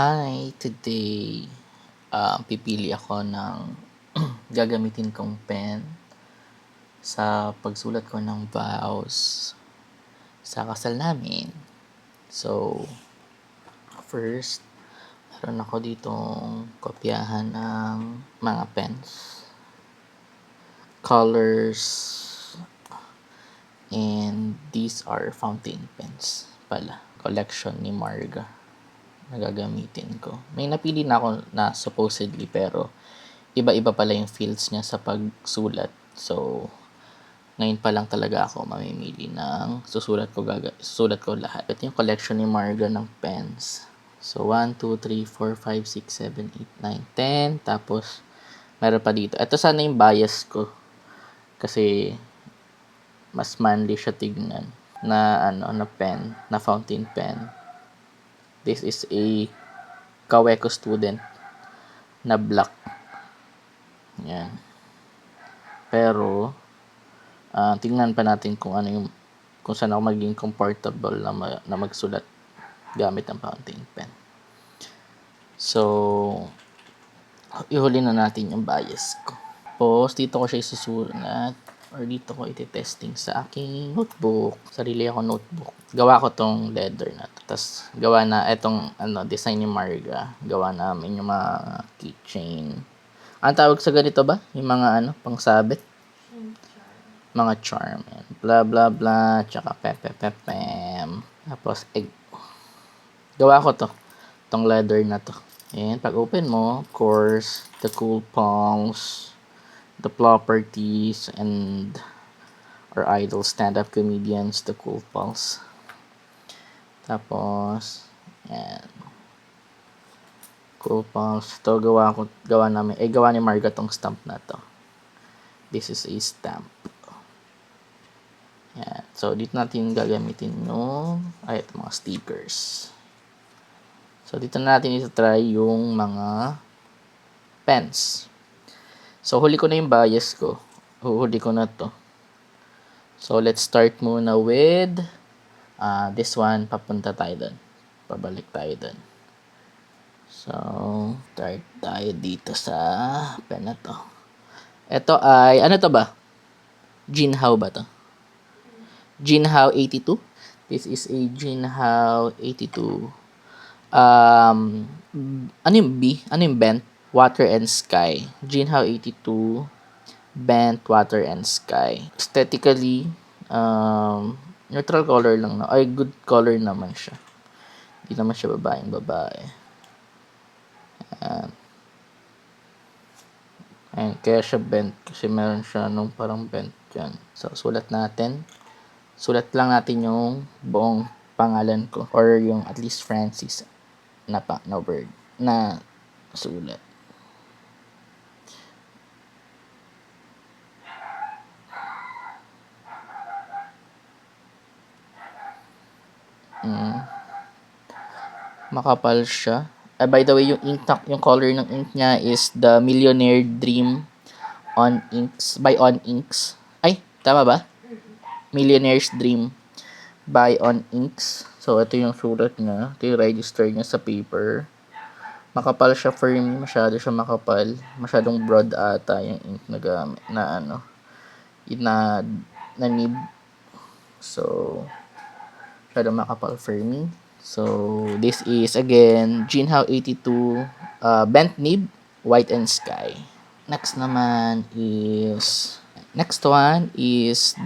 Hi, today pipili ako ng gagamitin kong pen sa pagsulat ko ng vows sa kasal namin. So, first, meron ako ditong kopyahan ng mga pens, colors, and these are fountain pens pala, collection ni Marga na gagamitin ko. May napili na ako na supposedly pero iba-iba pala yung fields niya sa pagsulat. So, ngayon pa lang talaga ako mamimili ng susulat ko lahat. Ito yung collection ni Marga ng pens. So, 1, 2, 3, 4, 5, 6, 7, 8, 9, 10. Tapos, meron pa dito. Ito sana yung bias ko. Kasi, mas manly siya tignan. Na pen, na fountain pen. This is a Kaweco student na black. Yan. Pero, tingnan pa natin kung saan ako maging comfortable na magsulat gamit ang fountain pen. So, ihuli na natin yung bias ko. Tapos, dito ko siya isusulat or dito ko iti-testing sa aking notebook. Sarili ako notebook. Gawa ko tong leather na to. Tapos, gawa na itong design ni Marga. Gawa namin yung mga keychain. Ang tawag sa ganito ba? Yung mga pangsabit? Mga charm. Blah, blah, blah. Tsaka pem. Tapos, egg. Gawa ko to. Tong leather na to. And pag open mo, of course, the cool palms, the properties, and our idol stand-up comedians, the cool pals. Tapos, yan. Cool pals. Ito, gawa ni Marga tong stamp na to. This is a stamp. Yan. So, dito natin gagamitin ito mga stickers. So, dito natin ito-try yung mga pens. So, huli ko na yung bias ko. Huli ko na to. So, let's start muna with this one. Papunta tayo dun. Pabalik tayo dun. So, start tayo dito sa pen na to. Ito ay, ano to ba? Jinhao ba to? Jinhao 82. This is a Jinhao 82. Ano yung B? Ano yung bent? Water and Sky. Jinhao 82. Bent, Water and Sky. Aesthetically, neutral color lang na. Ay, good color naman siya. Hindi naman siya babae. Ayan, kaya siya bent. Kasi meron siya parang bent dyan. So, sulat natin. Sulat lang natin yung buong pangalan ko. Or yung at least Francis na word na sulat. Makapal siya. By the way, yung color ng ink niya is the Millionaire Dream on Inks by On Inks. Ay, tama ba? Millionaire's Dream by On Inks. So, ito yung sulat niya. Ito yung register niya sa paper. Makapal siya for me. Masyado siya makapal. Masyadong broad ata yung ink na gamit. Na nib. So, masyadong makapal for me. So, this is again Jinhao 82 bent nib, white and sky. Next one is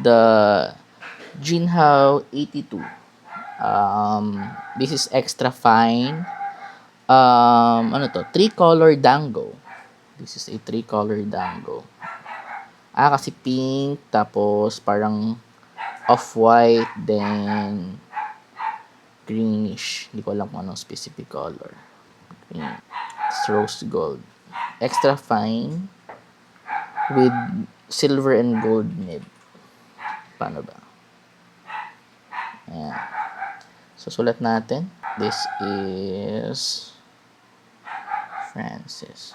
the Jinhao 82. This is extra fine. Three-color dango. This is a three-color dango. Kasi pink, tapos parang off-white, then greenish. Hindi ko alam kung anong specific color. Green. It's rose gold. Extra fine with silver and gold nib. Paano ba? Ayan. So, sulat natin. This is Francis.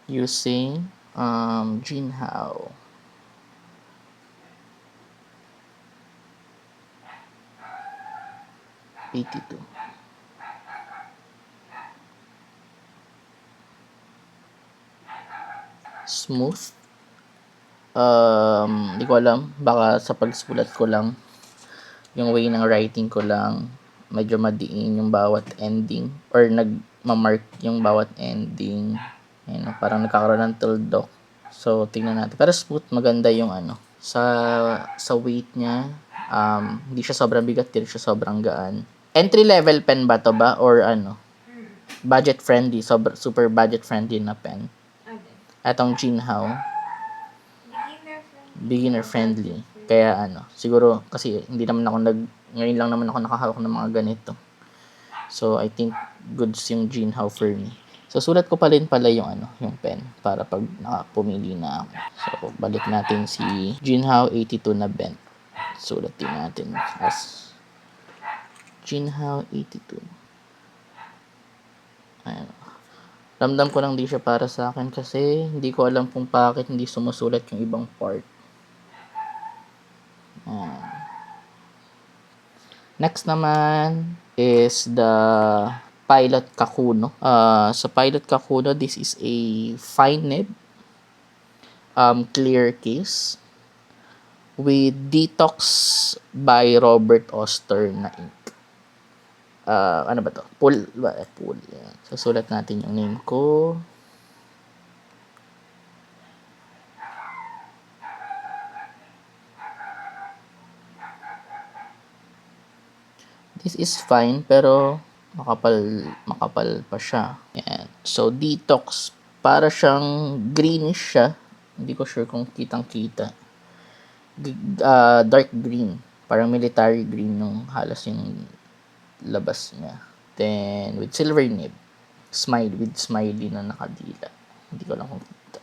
Using Jinhao. 82. Smooth. Di ko alam. Baka sa pagsulat ko lang, yung way ng writing ko lang, medyo madiin yung bawat ending. Or nagmamark yung bawat ending. Ayun, parang nagkakaroon ng tuldok. So, tingnan natin. Pero smooth, maganda yung ano. Sa weight niya, hindi siya sobrang bigat, hindi siya sobrang gaan. Entry level pen ba to ba? Or ano? Budget friendly, super budget friendly na pen. Etong Jinhao, beginner friendly. Kaya ano, siguro kasi hindi naman ako ngayon lang naman ako nakahawak ng mga ganito. So I think goods yung Jinhao for me. So sulat ko pa rin pala yung ano, yung pen para pag nakapumili na ako. So balik natin si Jinhao 82 na bent. Sulatin natin as Jinhao 82. Ayan. Ramdam ko lang di siya para sa akin kasi hindi ko alam kung bakit hindi sumusulat yung ibang part. Next naman is the Pilot Kakuno. Sa Pilot Kakuno, this is a fine nib, clear case with Detox by Robert Oster na ink. Ano ba to? Pool. Yan. Susulat natin yung name ko. This is fine pero makapal pa siya. Yan. So Detox, para siyang greenish siya. Hindi ko sure kung kitang-kita. Dark green. Parang military green nung halos yung labas niya. Then, with silver nib. With smiley na nakadila. Hindi ko lang kung kita.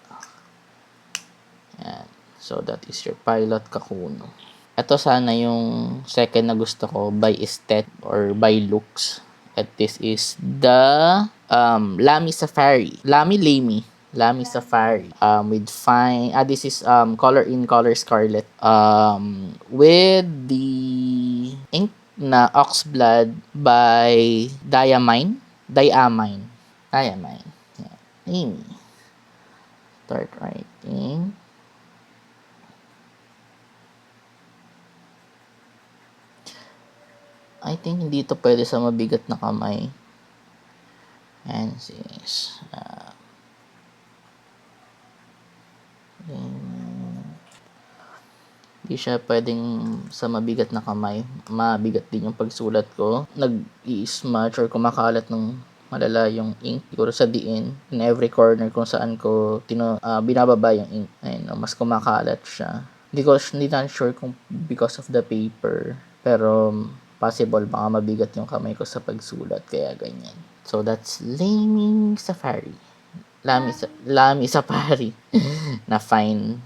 Yan. So, that is your Pilot Kakuno. Ito sana yung second na gusto ko by aesthetic or by looks. At this is the Lamy Safari. Lamy Safari. With fine, this is color Scarlet. With the ink na Oxblood by Diamine. Yeah. Amy. Start writing. I think hindi ito pwede sa mabigat na kamay. And sis. Hindi siya pwedeng sa mabigat na kamay. Mabigat din yung pagsulat ko. Nag-i-smudge or kumakalat ng malala yung ink. Siguro sa diin. In every corner kung saan ko binababa yung ink. Ayun, mas kumakalat siya. Hindi na sure kung because of the paper. Pero possible baka mabigat yung kamay ko sa pagsulat. Kaya ganyan. So that's Lamy Safari. Lamy Safari na fine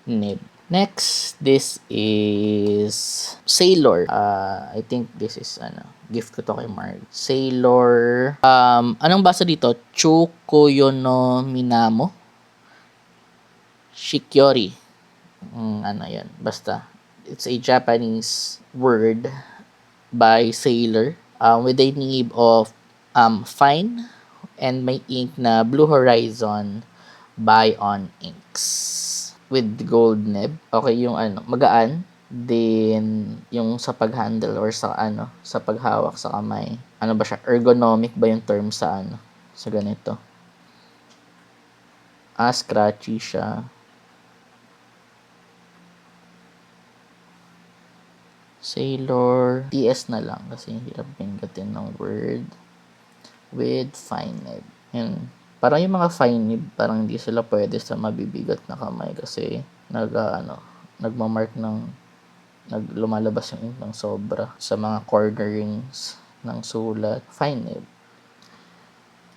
nib. Next, this is Sailor. I think this is gift ko to kay Mark. Sailor. Anong basa dito? Chukoyono Minamo. Shikyori. Yan. Basta. It's a Japanese word by Sailor. With a nib of fine and may ink na Blue Horizon by On Inks. With gold nib. Okay, yung magaan. Then, yung sa pag-handle or sa paghawak sa kamay. Ano ba siya? Ergonomic ba yung term sa sa ganito? Scratchy siya. Sailor. TS na lang kasi hirap pinggatin ng word. With fine nib. Yun. Parang yung mga fine nib, parang hindi sila pwede sa mabibigat na kamay kasi nagmamark lumalabas yung ink ng sobra sa mga cornerings ng sulat. Fine nib.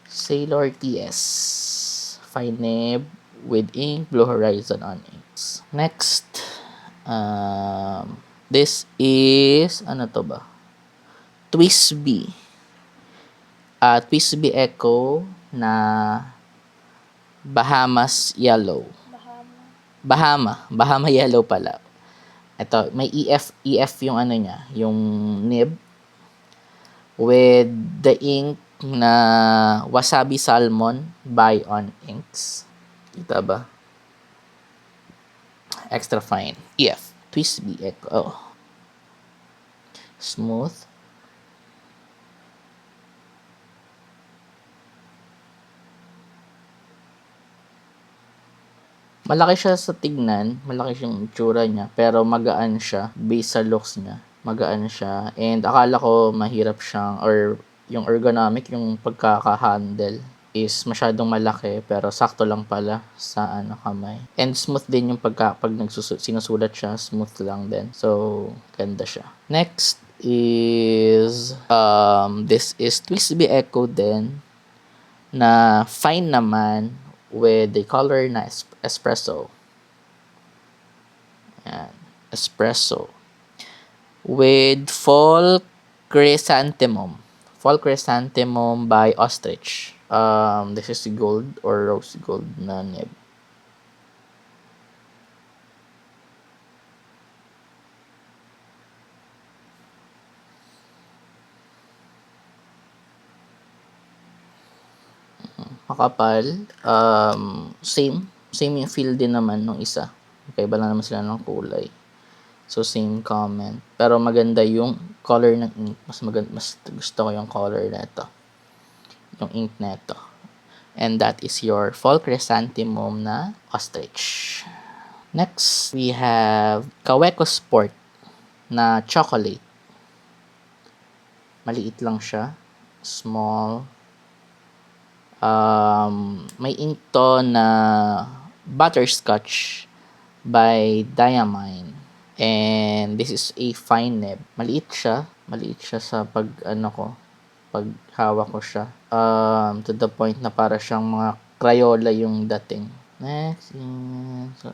Sailor TS. Fine nib with ink, Blue Horizon on inks. Next, this is, to ba? Twisby. Twisby Echo na Bahamas Yellow. Bahama Yellow pala. Ito, may EF yung niya, yung nib. with the ink na Wasabi Salmon by On Inks. Kita ba? Extra fine. EF. Twist B Echo. Oh. Smooth. Malaki siya sa tignan, malaki yung itsura niya, pero magaan siya based sa looks niya. Magaan siya, and akala ko mahirap siyang, or yung ergonomic, yung pagkaka-handle is masyadong malaki, pero sakto lang pala sa kamay. And smooth din yung pag sinusulat siya, smooth lang din. So, ganda siya. Next is, this is Twisby Echo din, na fine naman, with the color na espresso. Ayan. Espresso. With Fall Chrysanthemum. Fall Chrysanthemum by Ostrich. This is gold or rose gold na nib. Makapal. Same yung feel din naman nung isa. Kaiba lang naman sila ng kulay. So, same comment. Pero maganda yung color ng ink. Mas gusto ko yung color neto. Yung ink neto. And that is your Fall Chrysanthemum na Ostrich. Next, we have Kaweco Sport na chocolate. Maliit lang siya. Small. May ink to na Butterscotch by Diamine. And this is a fine nib. Maliit siya sa pag hawak ko siya. To the point na para siyang mga Crayola yung dating. Next is,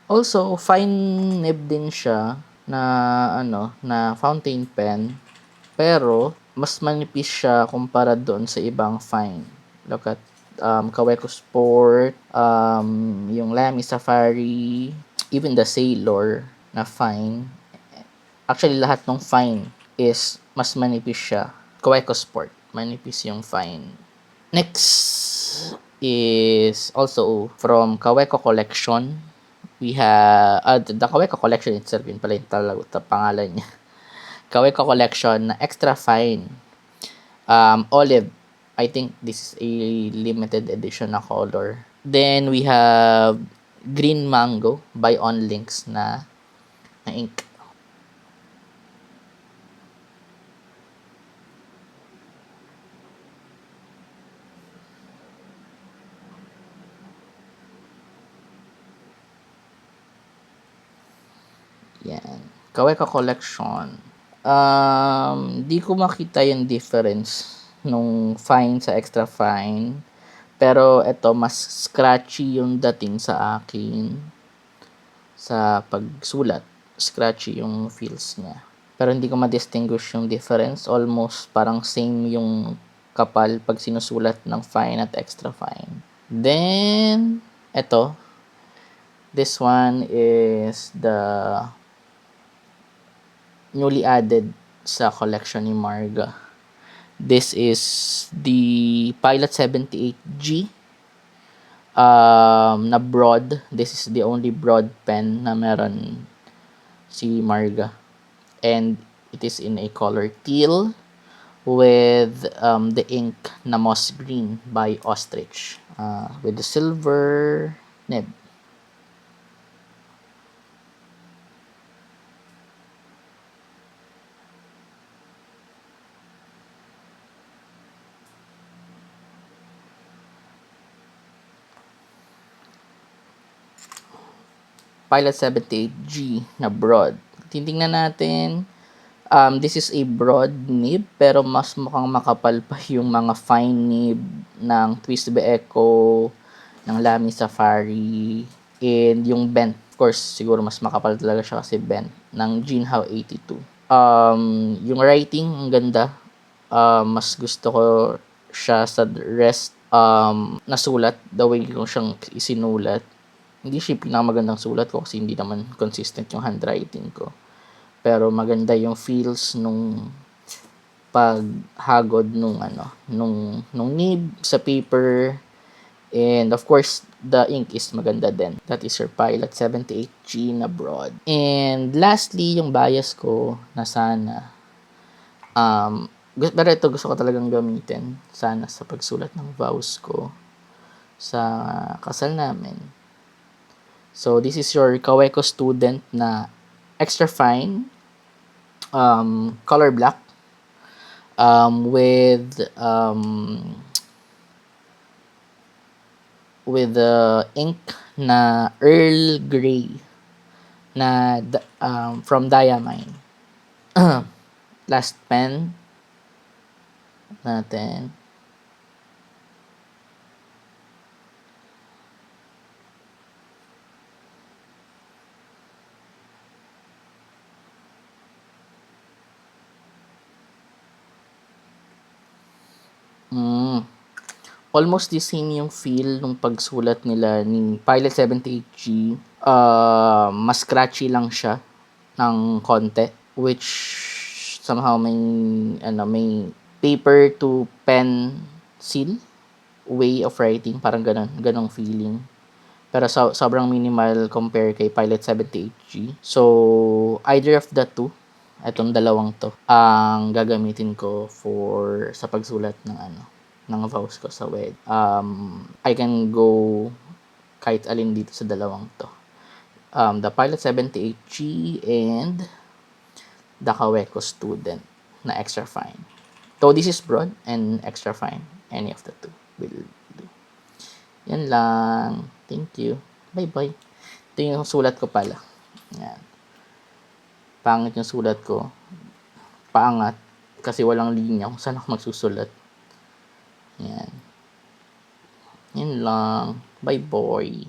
also, fine nib din siya na na fountain pen, pero mas manipis siya kumpara doon sa ibang fine. Look at Kaweco Sport, yung Lamy Safari, even the Sailor na fine. Actually, lahat ng fine is mas manipis siya. Kaweco Sport, manipis yung fine. Next is also from Kaweco Collection. We have the Kaweco Collection itself, yun pala yung talaga pangalan niya. Kaweco Collection na extra fine. Olive. I think this is a limited edition na color. Then we have Green Mango by On Links na ink. Yan. Kaweco Collection. Di ko makita yung difference nung fine sa extra fine. Pero ito, mas scratchy yung dating sa akin. Sa pagsulat, scratchy yung feels niya. Pero hindi ko ma-distinguish yung difference. Almost parang same yung kapal pag sinusulat ng fine at extra fine. Then, ito. This one is the newly added sa collection ni Marga. This is the Pilot 78G na broad. This is the only broad pen na meron si Marga. And it is in a color teal with the ink na moss green by Ostrich with the silver nib. Pilot 78G na broad. Titingnan natin. This is a broad nib, pero mas mukhang makapal pa yung mga fine nib ng Twisby Echo, ng Lamy Safari, and yung bent. Of course, siguro mas makapal talaga siya kasi bent, ng Jinhao 82. Yung writing, ang ganda. Mas gusto ko siya sa rest nasulat, the way ko siyang isinulat. Hindi siya pinakamagandang sulat ko kasi hindi naman consistent yung handwriting ko. Pero maganda yung feels nung paghagod nung nib sa paper. And of course, the ink is maganda din. That is your Pilot 78G na broad. And lastly, yung bias ko na sana, pero ito gusto ko talagang gamitin sana sa pagsulat ng vows ko sa kasal namin. So, this is your Kaweco student na extra fine, color black, with the ink na Earl Grey na from Diamine. Last pen natin. Almost the same yung feel nung pagsulat nila ni Pilot 78G. Mas scratchy lang siya ng konti, which somehow may paper to pen seal way of writing, parang ganong feeling. Pero sobrang minimal compare kay Pilot 78G. So, either of the two, itong dalawang to, ang gagamitin ko sa pagsulat ng vows ko sa wed. I can go kahit alin dito sa dalawang to. The Pilot 78G and the Kaweco student na extra fine. So, this is broad and extra fine. Any of the two will do. Yan lang. Thank you. Bye-bye. Ito yung sulat ko pala. Yan. Pangit yung sulat ko. Paangat. Kasi walang linya kung saan ako magsusulat. Yan. Yan lang. Bye-bye.